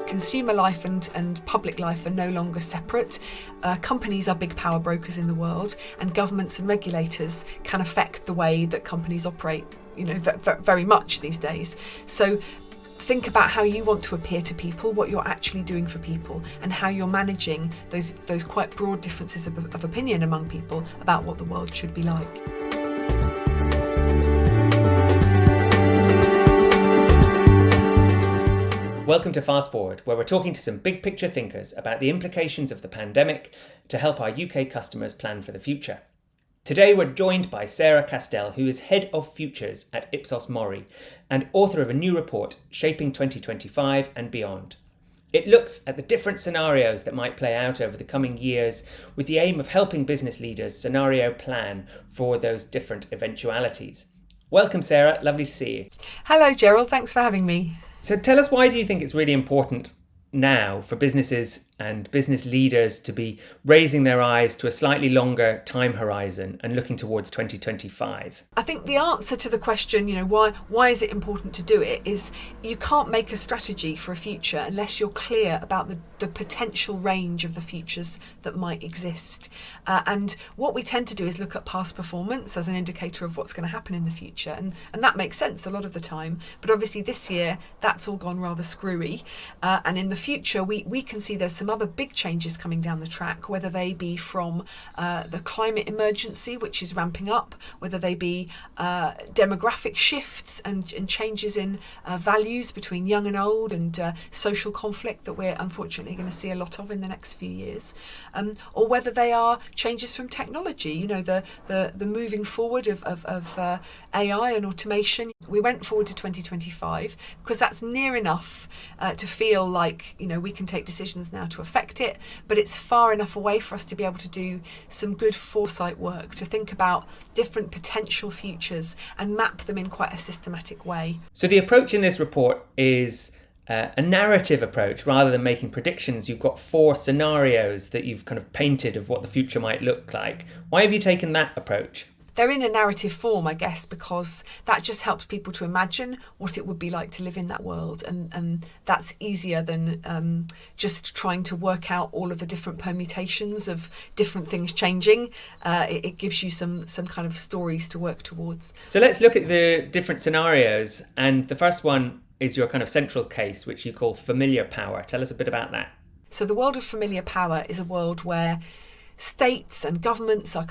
consumer life and public life are no longer separate. Companies are big power brokers in the world, and governments and regulators can affect the way that companies operate, very much these days. So think about how you want to appear to people, what you're actually doing for people, and how you're managing those quite broad differences of opinion among people about what the world should be like. Welcome to Fast Forward, where we're talking to some big picture thinkers about the implications of the pandemic to help our UK customers plan for the future. Today we're joined by Sarah Castell, who is Head of Futures at Ipsos MORI and author of a new report, Shaping 2025 and Beyond. It looks at the different scenarios that might play out over the coming years with the aim of helping business leaders scenario plan for those different eventualities. Welcome, Sarah. Lovely to see you. Hello, Gerald. Thanks for having me. So tell us, why do you think it's really important now for businesses and business leaders to be raising their eyes to a slightly longer time horizon and looking towards 2025? I think the answer to the question, why is it important to do it, is you can't make a strategy for a future unless you're clear about the potential range of the futures that might exist. And what we tend to do is look at past performance as an indicator of what's going to happen in the future. And that makes sense a lot of the time. But obviously this year, that's all gone rather screwy. And in the future, we can see there's some other big changes coming down the track, whether they be from the climate emergency, which is ramping up, whether they be demographic shifts and changes in values between young and old, and social conflict that we're unfortunately going to see a lot of in the next few years, or whether they are changes from technology, the moving forward of AI and automation. We went forward to 2025 because that's near enough to feel like we can take decisions now to affect it, but it's far enough away for us to be able to do some good foresight work, to think about different potential futures and map them in quite a systematic way. So the approach in this report is a narrative approach rather than making predictions. You've got 4 scenarios that you've kind of painted of what the future might look like. Why have you taken that approach? They're in a narrative form, I guess, because that just helps people to imagine what it would be like to live in that world. And that's easier than just trying to work out all of the different permutations of different things changing. It gives you some kind of stories to work towards. So let's look at the different scenarios. And the first one is your kind of central case, which you call familiar power. Tell us a bit about that. So the world of familiar power is a world where states and governments are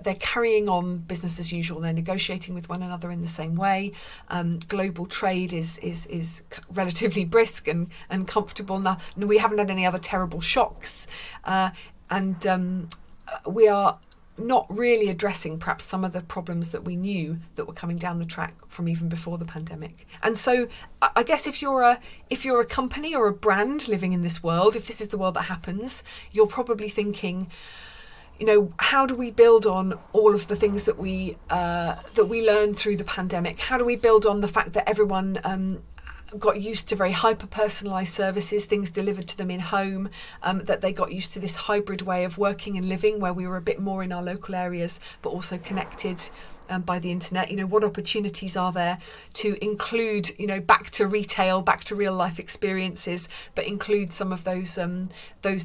they're carrying on business as usual. They're negotiating with one another in the same way. Global trade is relatively brisk and comfortable. Now, we haven't had any other terrible shocks. And we are not really addressing perhaps some of the problems that we knew that were coming down the track from even before the pandemic. And so I guess if you're a company or a brand living in this world, if this is the world that happens, you're probably thinking, how do we build on all of the things that we learned through the pandemic? How do we build on the fact that everyone got used to very hyper-personalised services, things delivered to them in home, that they got used to this hybrid way of working and living where we were a bit more in our local areas but also connected by the internet? What opportunities are there to include, back to retail, back to real life experiences, but include some of those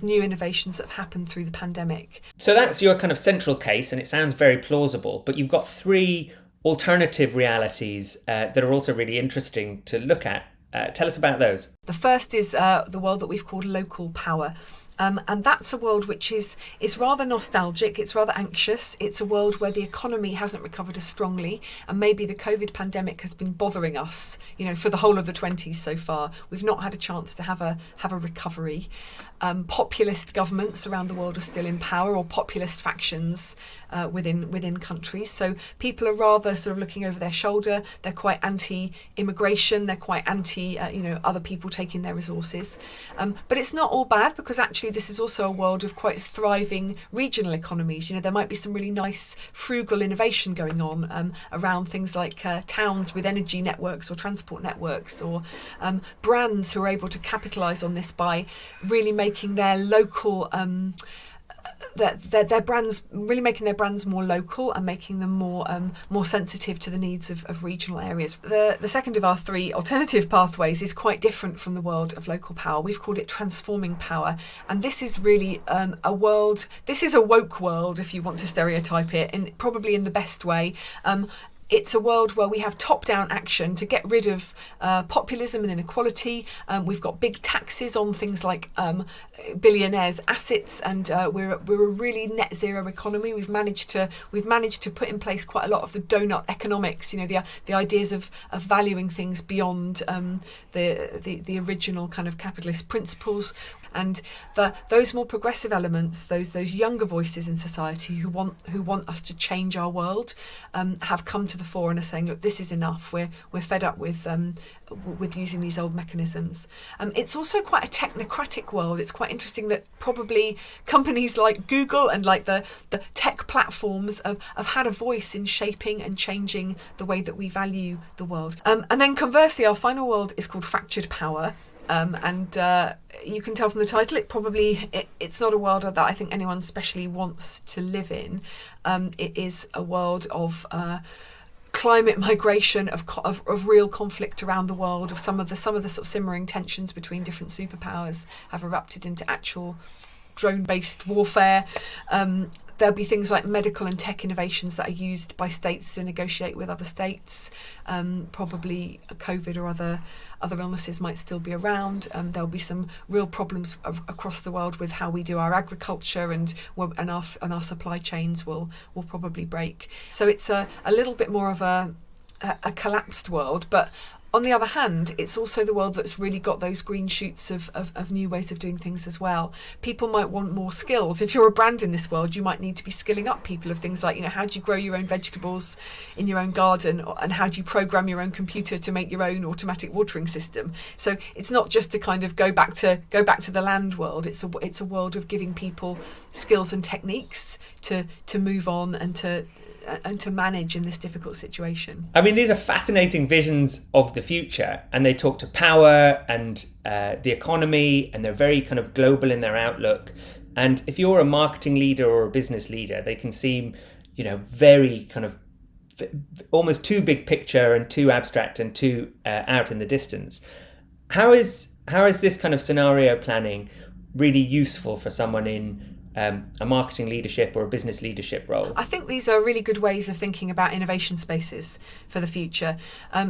new innovations that have happened through the pandemic? So that's your kind of central case, and it sounds very plausible, but you've got 3 alternative realities that are also really interesting to look at. Tell us about those. The first is the world that we've called local power. And that's a world which is rather nostalgic, it's rather anxious. It's a world where the economy hasn't recovered as strongly, and maybe the COVID pandemic has been bothering us, for the whole of the 20s so far. We've not had a chance to have a recovery. Populist governments around the world are still in power, or populist factions within countries. So people are rather sort of looking over their shoulder. They're quite anti-immigration. They're quite anti, other people taking their resources. But it's not all bad, because actually this is also a world of quite thriving regional economies. There might be some really nice frugal innovation going on around things like towns with energy networks or transport networks, or brands who are able to capitalise on this by really making their local their brands, really making their brands more local and making them more sensitive to the needs of regional areas. The second of our three alternative pathways is quite different from the world of local power. We've called it transforming power, and this is really a world. This is a woke world, if you want to stereotype it, probably in the best way. It's a world where we have top-down action to get rid of populism and inequality. We've got big taxes on things like billionaires' assets, and we're a really net zero economy. We've managed to put in place quite a lot of the donut economics. The ideas of valuing things beyond the original kind of capitalist principles. And those more progressive elements, those younger voices in society who want us to change our world, have come to the fore and are saying, look, this is enough. We're fed up with using these old mechanisms. It's also quite a technocratic world. It's quite interesting that probably companies like Google and like the tech platforms have had a voice in shaping and changing the way that we value the world. And then conversely, our final world is called fractured power. And you can tell from the title, it's not a world that I think anyone especially wants to live in. It is a world of climate migration, of real conflict around the world, of some of the sort of simmering tensions between different superpowers have erupted into actual drone-based warfare. There'll be things like medical and tech innovations that are used by states to negotiate with other states. Probably COVID or other illnesses might still be around. There'll be some real problems across the world with how we do our agriculture, and our supply chains will probably break. So it's a little bit more of a collapsed world, but on the other hand, it's also the world that's really got those green shoots of new ways of doing things as well. People might want more skills. If you're a brand in this world, you might need to be skilling up people of things like, how do you grow your own vegetables in your own garden, and how do you program your own computer to make your own automatic watering system? So it's not just to kind of go back to the land world. It's a world of giving people skills and techniques to move on and to manage in this difficult situation. I mean, these are fascinating visions of the future, and they talk to power and the economy, and they're very kind of global in their outlook. And if you're a marketing leader or a business leader, they can seem, very kind of almost too big picture and too abstract and too out in the distance. How is this kind of scenario planning really useful for someone in a marketing leadership or a business leadership role? I think these are really good ways of thinking about innovation spaces for the future.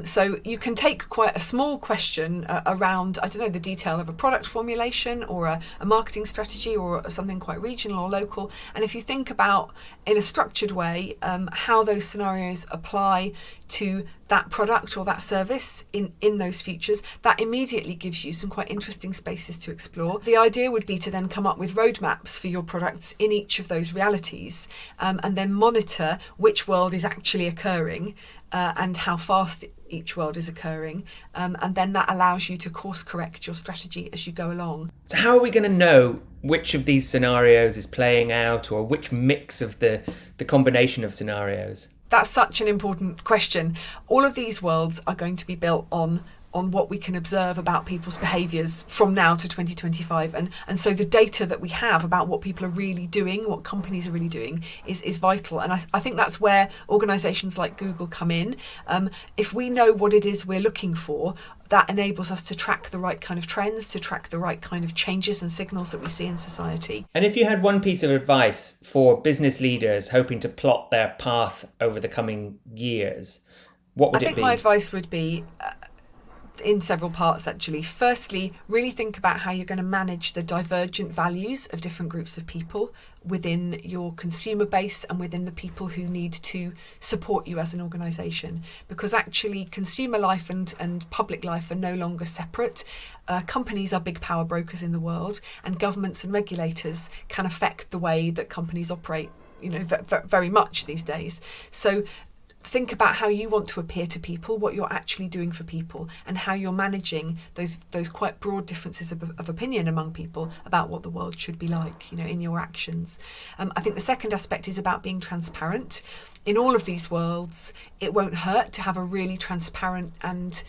So you can take quite a small question around, the detail of a product formulation or a marketing strategy or something quite regional or local. And if you think about, in a structured way, how those scenarios apply to that product or that service in those futures, that immediately gives you some quite interesting spaces to explore. The idea would be to then come up with roadmaps for your products in each of those realities, and then monitor which world is actually occurring and how fast each world is occurring, and then that allows you to course correct your strategy as you go along. So how are we going to know which of these scenarios is playing out, or which mix of the combination of scenarios? That's such an important question. All of these worlds are going to be built on what we can observe about people's behaviours from now to 2025. And so the data that we have about what people are really doing, what companies are really doing, is vital. And I think that's where organisations like Google come in. If we know what it is we're looking for, that enables us to track the right kind of trends, to track the right kind of changes and signals that we see in society. And if you had one piece of advice for business leaders hoping to plot their path over the coming years, what would it be? I think my advice would be in several parts, actually. Firstly, really think about how you're going to manage the divergent values of different groups of people within your consumer base and within the people who need to support you as an organisation. Because actually consumer life and public life are no longer separate. Companies are big power brokers in the world, and governments and regulators can affect the way that companies operate, very much these days. So think about how you want to appear to people, what you're actually doing for people, and how you're managing those quite broad differences of opinion among people about what the world should be like, in your actions. I think the second aspect is about being transparent. in all of these worlds, it won't hurt to have a really transparent and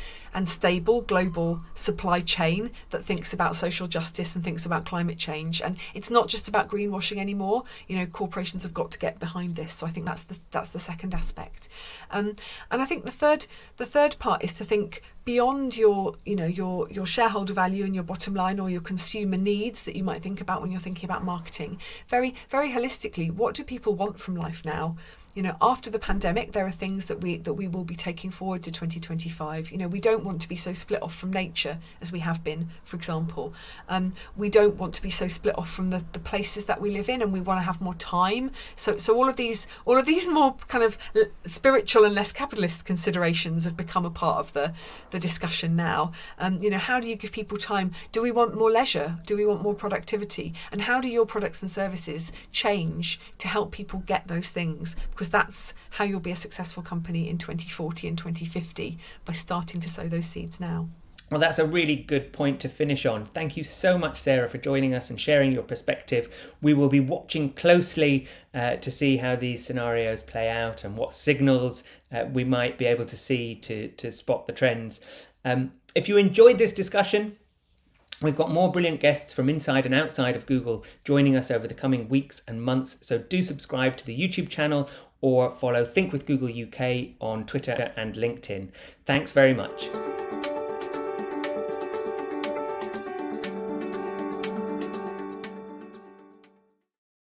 stable global supply chain that thinks about social justice and thinks about climate change. And it's not just about greenwashing anymore. Corporations have got to get behind this. So I think that's the second aspect. And I think the third part is to think beyond your shareholder value and your bottom line or your consumer needs that you might think about when you're thinking about marketing. Very, very holistically, what do people want from life now? After the pandemic, there are things that we will be taking forward to 2025. We don't want to be so split off from nature as we have been, for example. We don't want to be so split off from the places that we live in, and we want to have more time. So all of these more kind of spiritual and less capitalist considerations have become a part of the discussion now. How do you give people time? Do we want more leisure? Do we want more productivity? And how do your products and services change to help people get those things? Because that's how you'll be a successful company in 2040 and 2050, by starting to sow those seeds now. Well, that's a really good point to finish on. Thank you so much, Sarah, for joining us and sharing your perspective. We will be watching closely to see how these scenarios play out and what signals we might be able to see to spot the trends. If you enjoyed this discussion, we've got more brilliant guests from inside and outside of Google joining us over the coming weeks and months. So do subscribe to the YouTube channel or follow Think with Google UK on Twitter and LinkedIn. Thanks very much.